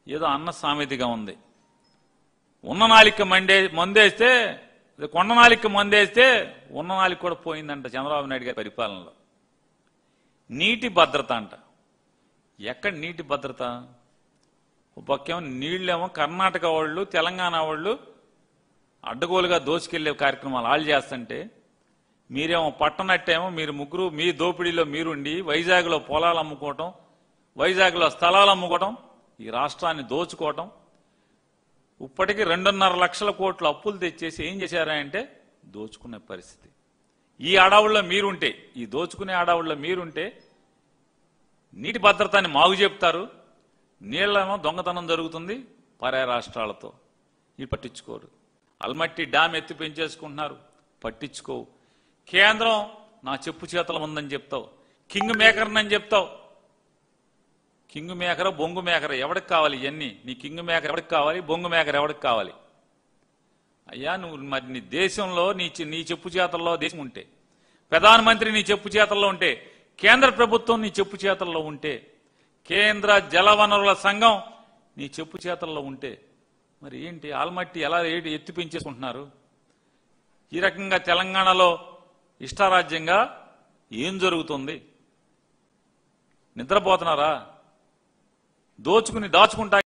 ఏదో అన్న సామెతగా ఉంది. ఉన్న నాలిక మందేస్తే కొండ నాలిక మందేస్తే ఉన్న నాలిక కూడా పోయిందంట చంద్రబాబు నాయుడు గారి పరిపాలనలో. నీటి భద్రత అంట. ఎక్కడ నీటి భద్రత? పక్కేమో నీళ్ళేమో కర్ణాటక వాళ్ళు తెలంగాణ వాళ్ళు అడ్డగోలుగా దోచుకెళ్లే కార్యక్రమాలు వాళ్ళు చేస్తుంటే, మీరేమో పట్టనట్టేమో మీరు ముగ్గురు మీ దోపిడీలో మీరుండి వైజాగ్లో పొలాలు అమ్ముకోవటం, వైజాగ్లో స్థలాలు అమ్ముకోవటం, ఈ రాష్ట్రాన్ని దోచుకోవటం. ఇప్పటికీ 2.5 లక్షల కోట్ల అప్పులు తెచ్చేసి ఏం చేశారంటే దోచుకునే పరిస్థితి. ఈ అడవుల్లో మీరుంటే, ఈ దోచుకునే అడవుల్లో మీరుంటే నీటి భద్రతని మాగు చెప్తారు, నీళ్లేమో దొంగతనం జరుగుతుంది పరాయ రాష్ట్రాలతో. ఇది పట్టించుకోరు. అల్మట్టి డ్యామ్ ఎత్తి పెంచేసుకుంటున్నారు, పట్టించుకోవు. కేంద్రం నా చెప్పు చేతలు ఉందని చెప్తావు, కింగ్ మేకర్నని చెప్తావు. కింగ్ మేకర్ బొంగు మేకర్ ఎవరికి కావాలి? ఇవన్నీ నీ కింగ్ మేకర్ ఎవరికి కావాలి? బొంగు మేకర్ ఎవరికి కావాలి? అయ్యా నువ్వు మరి నీ దేశంలో నీ చెప్పు చేతల్లో దేశం ఉంటే, ప్రధానమంత్రి నీ చెప్పు చేతల్లో ఉంటే, కేంద్ర ప్రభుత్వం నీ చెప్పు చేతల్లో ఉంటే, కేంద్ర జలవనరుల సంఘం నీ చెప్పు చేతల్లో ఉంటే, మరి ఏంటి ఆల్మట్టి ఎలా ఎత్తి పెంచేసుకుంటున్నారు? ఈ రకంగా తెలంగాణలో ఇష్టారాజ్యంగా ఏం జరుగుతుంది? నిద్రపోతున్నారా? దాచుకుంటా